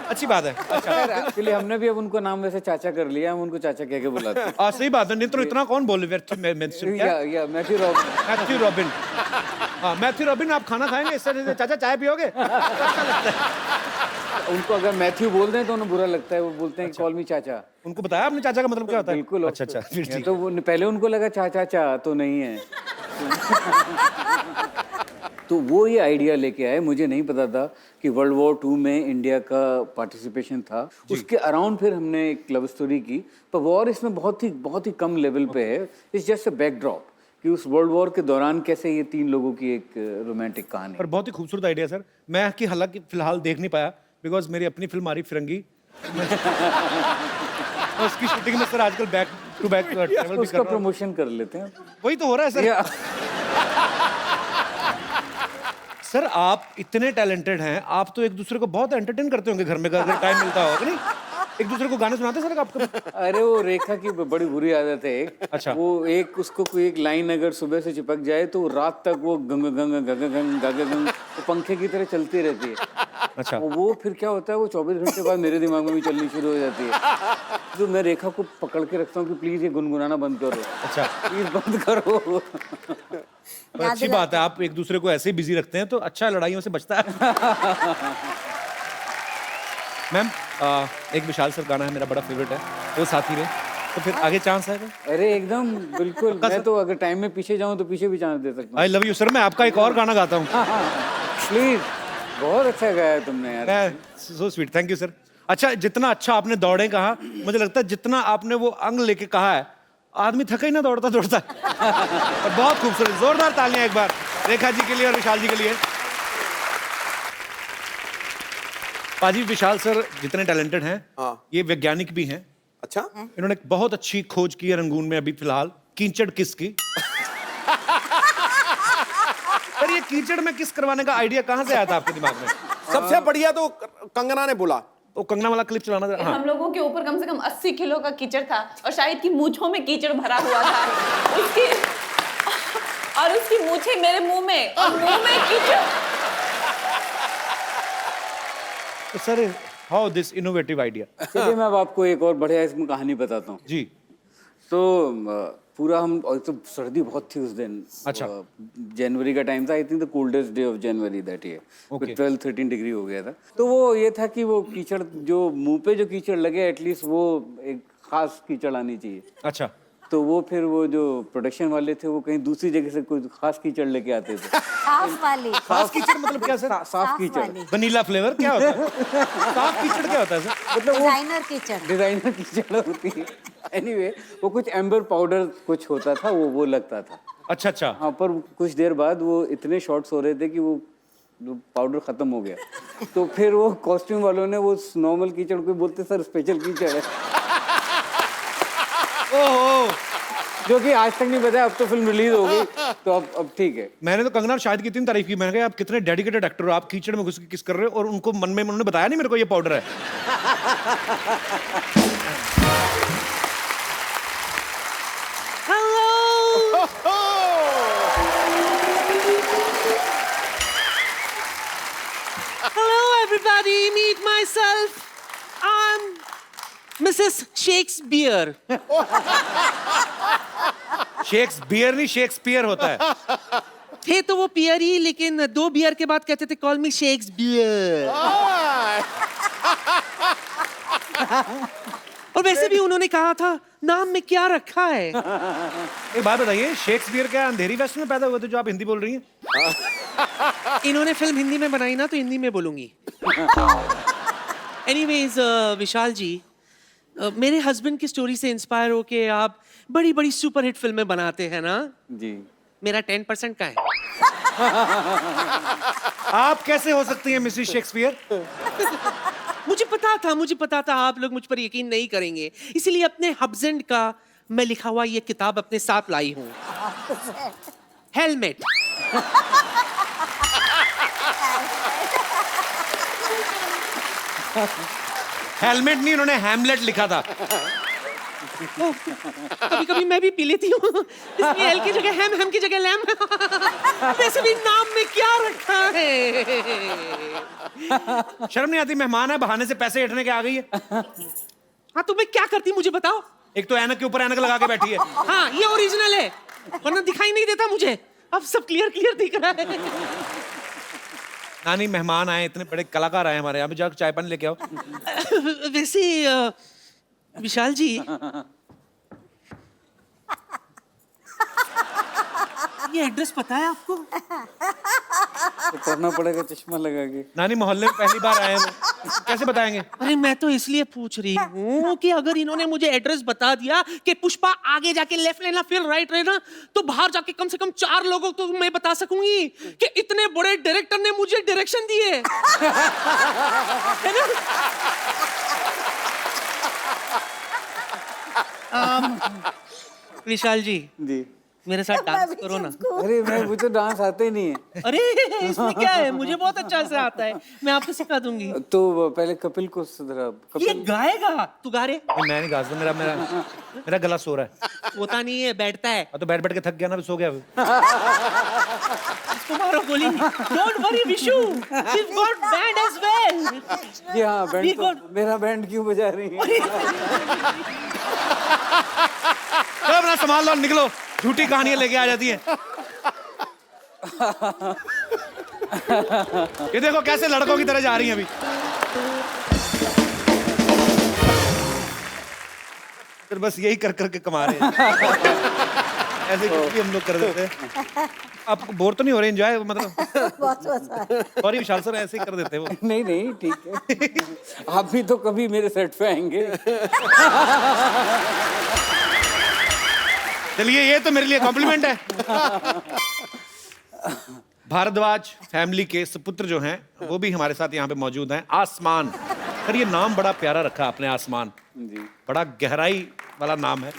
अच्छी बात है। अच्छा एक्चुअली हमने भी अब उनको नाम वैसे चाचा कर लिया, हम उनको चाचा कह के बुलाते हैं। सही बात है। नहीं तो इतना कौन बोले? Matthew robin. हाँ मैथ्यू रॉबिन, आप खाना खाएंगे इससे? चाचा चाय पियोगे? उनको अगर मैथ्यू बोल दें तो उन्हें बुरा लगता है, वो बोलते हैं कॉल मी चाचा। उनको बताया आपने चाचा का मतलब क्या होता है? बिल्कुल। अच्छा फिर तो वो पहले उनको लगा चाचा तो नहीं है। तो वो ये आइडिया लेके आए। मुझे नहीं पता था कि वर्ल्ड वॉर 2 में इंडिया का पार्टिसिपेशन था। उसके अराउंड फिर हमने एक लव स्टोरी की, पर वॉर इसमें बहुत ही कम लेवल पे है। इट्स जस्ट अ बैकड्रॉप कि उस वर्ल्ड वॉर के दौरान कैसे ये 3 लोगों की एक रोमांटिक कहानी। पर बहुत ही खूबसूरत आइडिया सर। मैं कि हालांकि फिलहाल देख नहीं पाया बिकॉज मेरी अपनी फिल्म आ रही फिरंगी। उसकी शूटिंग में सर आजकल बैक टू बैक ट्रैवल भी कर रहा हूं। प्रमोशन कर लेते हैं, वही तो हो रहा है सर। सर आप इतने टैलेंटेड हैं, आप तो एक दूसरे को बहुत एंटरटेन करते होंगे घर में, अगर टाइम मिलता होगा नहीं? एक दूसरे को गाने सुनाते सर आपको? अरे वो रेखा की बड़ी बुरी आदत है एक। अच्छा। वो उसको कोई एक लाइन अगर सुबह से चिपक जाए तो रात तक वो गंग गंग गंग गंग गंग गंग वो पंखे की तरह चलती रहती है। अच्छा। वो फिर क्या होता है, वो 24 घंटे बाद मेरे दिमाग में भी चलनी शुरू हो जाती है। तो मैं रेखा को पकड़ के रखता हूँ कि प्लीज ये गुनगुनाना बंद करो। अच्छा प्लीज बंद करो। अच्छी बात है, आप एक दूसरे को ऐसे ही बिजी रखते हैं तो अच्छा लड़ाइयों से बचता है। मैम एक विशाल सर गाना है मेरा बड़ा फेवरेट है, वो साथी रहे, तो फिर आगे चांस है? अरे एकदम बिल्कुल। मैं तो अगर टाइम में पीछे जाऊं तो पीछे भी चांस दे सकता हूं। I love you sir. मैं आपका एक और गाना गाता हूँ। प्लीज, बहुत अच्छा गाया तुमने यार। So sweet, thank you sir. अच्छा जितना अच्छा आपने दौड़े कहा, मुझे लगता है जितना आपने वो अंग लेके कहा है आदमी थका ही ना दौड़ता दौड़ता। और बहुत खूबसूरत, जोरदार तालियां एक बार रेखा जी के लिए और विशाल जी के लिए। पाजी, विशाल सर जितने टैलेंटेड हैं, ये वैज्ञानिक भी हैं। अच्छा, इन्होंने एक बहुत अच्छी खोज की है रंगून में अभी फिलहाल, कीचड़ किस की। पर ये कीचड़ में किस करवाने का आइडिया कहाँ से आया था आपके दिमाग में? सबसे बढ़िया तो कंगना ने बोला। वो कंगना वाला क्लिप चलाना था। हाँ। हम लोगों के ऊपर कम से कम 80 किलो का कीचड़ था और शायद की मूंछों में कीचड़ भरा हुआ था। उसकी मूंछें मेरे मुंह में और मुंह में कीचड़। तो sir, how this innovative idea? चलिए मैं अब आपको एक और बढ़िया इसमें कहानी बताता हूँ जी। तो पूरा हम, और तो सर्दी बहुत थी उस दिन। अच्छा। जनवरी का टाइम था, I think the coldest day of January that year. 12-13 degree हो गया था। तो वो ये था कि वो कीचड़ जो मुंह पे जो कीचड़ लगे, एटलीस्ट वो एक खास कीचड़ आनी चाहिए। अच्छा। तो वो फिर वो जो प्रोडक्शन वाले थे वो कहीं दूसरी जगह से कोई खास कीचड़ लेके आते थे। साफ वाली। खास कीचड़ मतलब क्या सर? साफ कीचड़। वनीला फ्लेवर क्या होता है? साफ कीचड़ क्या होता है सर? मतलब डिजाइनर कीचड़। डिजाइनर कीचड़ होती है। एनीवे, वो कुछ एम्बर पाउडर कुछ होता था, वो लगता था। अच्छा अच्छा। हाँ, पर कुछ देर बाद वो इतने शॉट्स हो रहे थे कि वो पाउडर खत्म हो गया। तो फिर वो कॉस्ट्यूम वालों ने वो नॉर्मल कीचड़ को बोलते सर स्पेशल कीचड़ है। ओहो, जो कि आज तक नहीं बताया। अब तो फिल्म रिलीज हो गई तो अब ठीक है। मैंने तो कंगना और शाहिद की इतनी तारीफ की, मैंने कहा आप कितने डेडिकेटेड एक्टर हो, आप कीचड़ में घुस के किस कर रहे हो, और उनको मन में उन्होंने बताया नहीं मेरे को ये पाउडर है। Hello, everybody. Meet myself. I'm Mrs. Shakespeare. Shakespeare नहीं, शेक्सपियर होता है। थे तो वो पियर ही, लेकिन 2 बियर के बाद कहते थे कॉल मी शेक्सपियर। और वैसे भी उन्होंने कहा था नाम में क्या रखा है। एक बात बताइए, शेक्सपियर क्या अंधेरी वेस्ट में पैदा हुए थे जो आप हिंदी बोल रही हैं? इन्होंने फिल्म हिंदी में बनाई ना, तो हिंदी में बोलूंगी। एनीवेज विशाल जी, मेरे हस्बैंड की स्टोरी से इंस्पायर होके आप बड़ी बड़ी सुपरहिट फिल्में बनाते हैं ना जी। मेरा 10% का है। आप कैसे हो सकती हैं मिसेस शेक्सपियर? मुझे पता था आप लोग मुझ पर यकीन नहीं करेंगे, इसीलिए अपने हस्बैंड का मैं लिखा हुआ ये किताब अपने साथ लाई हूँ। हेलमेट। हेलमेट नहीं, उन्होंने हैमलेट लिखा था। कभी कभी मैं भी पी लेती हूँ, इसलिए एल की जगह हैम की जगह लैम। वैसे भी नाम में क्या रखा है। शर्म नहीं आती? मेहमान है, बहाने से पैसे हटने के आ गई है। हाँ, तो मैं क्या करती मुझे बताओ। एक तो ऐनक के ऊपर ऐनक लगा के बैठी है। हाँ, ये ओरिजिनल है, वरना दिखाई नहीं देता मुझे। अब सब क्लियर दिख रहा है। नानी, मेहमान आए, इतने बड़े कलाकार आए हमारे यहाँ पे, जाकर चाय पानी लेके आओ। वैसे विशाल जी, ये एड्रेस पता है आपको? तो करना पड़ेगा चश्मा लगा के। नानी, मोहल्ले में पहली बार आए हैं, कैसे बताएंगे? अरे मैं तो इसलिए पूछ रही हूँ कि अगर इन्होंने मुझे एड्रेस बता दिया कि पुष्पा आगे जाके लेफ्ट लेना फिर राइट लेना, तो बाहर जाके कम से कम 4 लोगों को मैं बता सकूंगी कि इतने बड़े डायरेक्टर ने मुझे डायरेक्शन दिए। है ना? विशाल जी, मेरे साथ डांस करो ना। अरे मुझे डांस आते ही नहीं है। अरे इसमें क्या है, मुझे बहुत अच्छा से आता है, मैं आपको सिखा दूंगी। तो पहले कपिल को सुधरा। ये गाएगा, तू गा रे। मैं नहीं गा सकता, मेरा गला सो रहा है। होता नहीं है, बैठता है। तो बैठ के थक गया ना, सो गया। इसको मारो गोली। Don't worry, Vishu. We've got band as well. जी हाँ, बैंड तो, मेरा बैंड क्यों बजा रही है? तो अपना संभाल लो, निकलो, झूठी कहानियां लेके आ जाती हैं। ये देखो कैसे लड़कों की तरह जा रही हैं अभी। फिर बस यही कर करके कमा रहे हैं। ऐसे कुछ भी हम लोग कर देते हैं। आपको बोर तो नहीं हो रहे? एंजॉय मतलब? सॉरी विशाल सर, ऐसे ही कर देते हैं वो। नहीं ठीक है। आप भी तो कभी मेरे सेट पे आएंगे। चलिए ये तो मेरे लिए कॉम्प्लीमेंट है। भारद्वाज फैमिली के सुपुत्र जो हैं वो भी हमारे साथ यहाँ पे मौजूद हैं। आसमान, सर ये नाम बड़ा प्यारा रखा है आपने, आसमान जी। बड़ा गहराई वाला नाम है।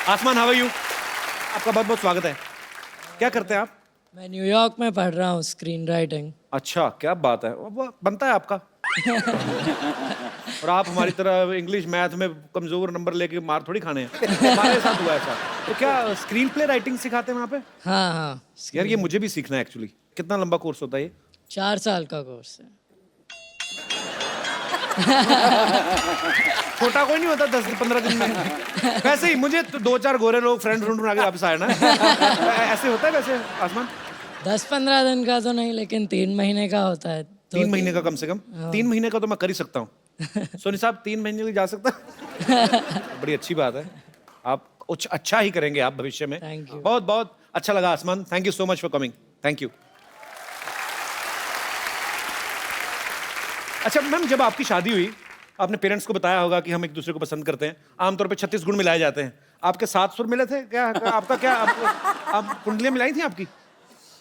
आसमान, हाउ आर यू? आपका बहुत बहुत स्वागत है। क्या करते हैं आप? मैं न्यूयॉर्क में पढ़ रहा हूँ स्क्रीन राइटिंग। अच्छा, क्या बात है, वो बनता है आपका। और आप हमारी तरह इंग्लिश मैथ में कमजोर नंबर लेके मार थोड़ी खाने हैं। हमारे साथ हुआ ऐसा। तो क्या स्क्रीन प्ले राइटिंग सिखाते हैं वहाँ पे? हाँ हाँ। यार ये मुझे भी सीखना है एक्चुअली। कितना लंबा कोर्स होता है ये? 4 साल का कोर्स है। छोटा कोई नहीं होता 10-15 दिन में। वैसे ही मुझे तो 2-4 गोरे लोग फ्रेंड बना के वापस आए ना। ऐसे होता है वैसे आसमान? 10-15 दिन का तो नहीं, लेकिन 3 महीने का होता है। 3 महीने का कम से कम? 3 महीने का तो मैं कर ही सकता हूँ। सोनी साहब 3 महीने भी जा सकता? बड़ी अच्छी बात है। आप कुछ अच्छा ही करेंगे आप भविष्य में। Thank you. बहुत बहुत अच्छा लगा आसमान। Thank you so much for coming. Thank you. अच्छा मैम, जब आपकी शादी हुई आपने पेरेंट्स को बताया होगा कि हम एक दूसरे को पसंद करते हैं। आमतौर पे 36 गुण मिलाए जाते हैं। आपके 7 सुर मिले थे क्या? आपका क्या आप कुंडलियां मिलाई थी आपकी?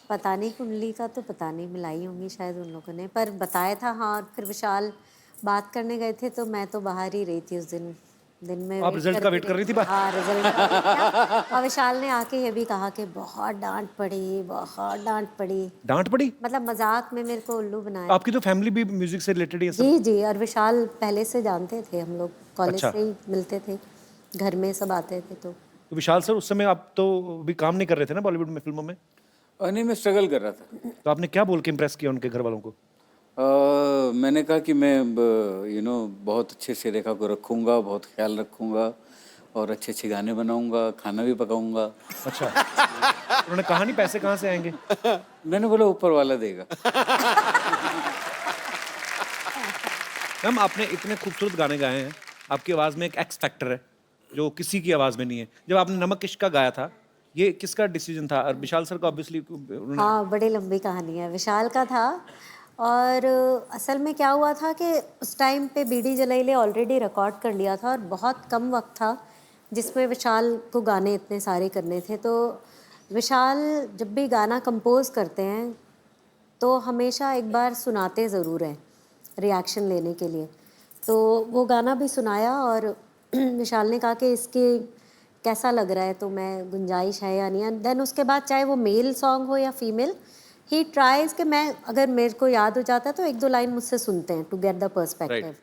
पता नहीं, कुंडली का तो पता नहीं, मिलाई होंगी शायद उन लोगों ने, पर बताया था। हाँ, और फिर विशाल बात करने गए थे तो मैं तो बाहर ही रही थी उस दिन में। आप रिजल्ट का वेट कर रही थी? हाँ, रिजल्ट। और विशाल ने आके ये भी कहा कि बहुत डांट पड़ी, बहुत डांट पड़ी। डांट पड़ी? मतलब मजाक में मेरे को उल्लू बनाया। आपकी तो फैमिली भी म्यूजिक से रिलेटेड ही है सब। जी जी, और विशाल पहले से जानते थे, हम लोग कॉलेज अच्छा। से ही मिलते थे, घर में सब आते थे। तो विशाल सर उस समय आप तो भी काम नहीं कर रहे थे ना बॉलीवुड में, फिल्मों में? नहीं, मैं स्ट्रगल कर रहा था। तो आपने क्या बोल के इम्प्रेस किया उनके घर वालों को? मैंने कहा कि मैं बहुत अच्छे से रेखा को रखूँगा, बहुत ख्याल रखूँगा और अच्छे अच्छे गाने बनाऊँगा, खाना भी पकाऊँगा। अच्छा। उन्होंने कहा नहीं पैसे कहाँ से आएंगे? मैंने बोला ऊपर वाला देगा। मैम आपने इतने खूबसूरत गाने गाए हैं, आपकी आवाज़ में एक एक्स फैक्टर है जो किसी की आवाज़ में नहीं है। जब आपने नमक इश्क का गाया था, ये किसका डिसीजन था? और विशाल सर का ऑब्वियसली हाँ, बड़ी लंबी कहानी है। विशाल का था, और असल में क्या हुआ था कि उस टाइम पे बीडी जलाइले ऑलरेडी रिकॉर्ड कर लिया था और बहुत कम वक्त था जिसमें विशाल को गाने इतने सारे करने थे। तो विशाल जब भी गाना कंपोज करते हैं तो हमेशा एक बार सुनाते ज़रूर हैं रिएक्शन लेने के लिए। तो वो गाना भी सुनाया और विशाल ने कहा कि इसके कैसा लग रहा है, तो मैं गुंजाइश है या नहीं। देन उसके बाद चाहे वो मेल सॉन्ग हो या फीमेल, ही ट्राइज कि मैं अगर मेरे को याद हो जाता है तो 1-2 लाइन मुझसे सुनते हैं to get the perspective.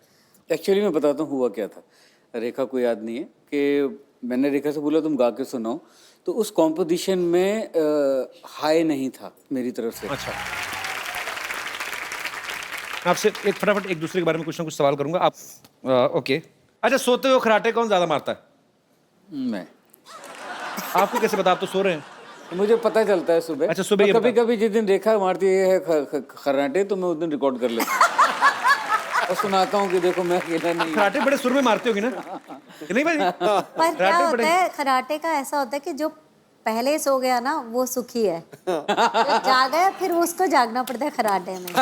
Actually मैं बताता हूँ हुआ क्या था। रेखा को याद नहीं है कि मैंने रेखा से बोला तुम गा के सुनाओ, तो उस कॉम्पोजिशन में हाई नहीं था मेरी तरफ से। अच्छा। मैं आपसे एक फटाफट एक दूसरे के बारे में कुछ ना कुछ सवाल करूंगा। आप ओके। अच्छा, सोते हो खराटे कौन ज्यादा मारता है? मैं। आपको कैसे पता? आप तो सो रहे हैं। मुझे पता चलता है सुबह। अच्छा, सुबह ये कभी कभी जिस दिन रेखा मारती है खराटे तो मैं उस दिन रिकॉर्ड कर लेता हूँ और सुनाता हूँ कि देखो मैं अकेला नहीं। खराटे बड़े सुर में मारते होगी ना? कि नहीं भाई? पर क्या होता है, खराटे का ऐसा होता है कि जो पहले सो गया ना वो सुखी है, जो जागा है फिर उसको जागना पड़ता है खराटे में।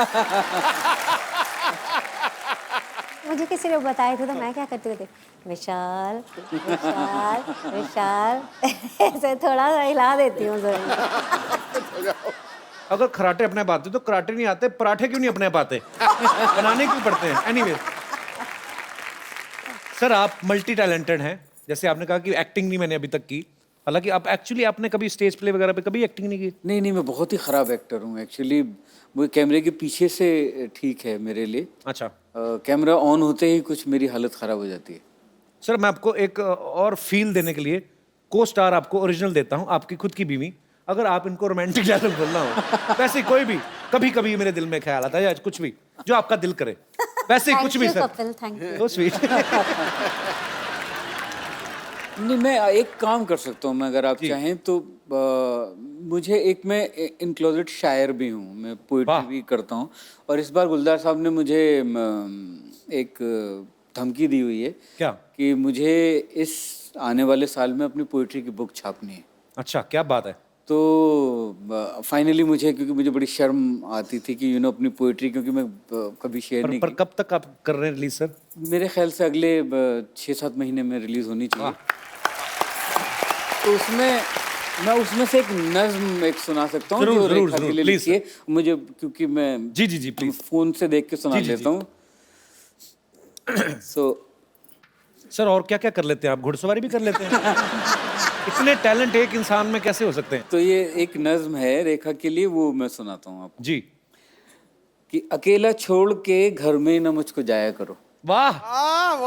मुझे किसी ने बताया था तो मैं क्या करती थी, विशाल विशाल विशाल ऐसे थोड़ा सा हिला देती हूँ। अगर खराटे अपने आप आते तो कराटे नहीं आते, पराठे क्यों नहीं अपने आप आते? बनाने क्यों पड़ते हैं? एनीवे सर, आप मल्टी टैलेंटेड हैं। जैसे आपने कहा कि एक्टिंग नहीं मैंने अभी तक की, हालांकि आप एक्चुअली आपने कभी स्टेज प्ले वगैरह पे कभी एक्टिंग नहीं की? नहीं, मैं बहुत ही खराब एक्टर हूँ एक्चुअली। वो कैमरे के पीछे से ठीक है मेरे लिए। अच्छा। कैमरा ऑन होते ही कुछ मेरी हालत खराब हो जाती है। सर मैं आपको एक और फील देने के लिए को स्टार आपको ओरिजिनल देता हूँ, आपकी खुद की बीवी। अगर आप इनको रोमांटिक डायलॉग बोलना हो, वैसे कोई भी, कभी कभी मेरे दिल में ख्याल आता है, कुछ भी जो आपका दिल करे, वैसे कुछ भी sir. Thank you. So sweet। नहीं, मैं एक काम कर सकता हूँ मैं, अगर आप चाहें तो। मुझे एक, मैं इन क्लोजेट शायर भी हूँ, मैं पोइट्री भी करता हूँ। और इस बार गुलजार साहब ने मुझे एक धमकी दी हुई है। क्या? कि मुझे इस आने वाले साल में अपनी पोइट्री की बुक छापनी है। अच्छा, क्या बात है। तो फाइनली मुझे, क्योंकि मुझे बड़ी शर्म आती थी कि अपनी पोइट्री, क्योंकि मैं कभी शेयर नहीं पर कब तक आप कर रहे हैं रिलीज सर? मेरे ख्याल से अगले 6-7 महीने में रिलीज होनी चाहिए। तो उसमें मैं उसमें से एक नज्म एक सुना सकता हूँ जरूर, जो जरूर, रेखा के जरूर, लिए please, लिखी है मुझे, क्योंकि मैं जी प्लीज फोन से देख के सुना जी, जी, लेता हूँ। सो सर और क्या क्या कर लेते हैं आप? घुड़सवारी भी कर लेते हैं? इतने टैलेंट एक इंसान में कैसे हो सकते हैं? तो ये एक नज्म है रेखा के लिए, वो मैं सुनाता हूँ आपको जी। कि अकेला छोड़ के घर में न मुझको जाया करो। वाह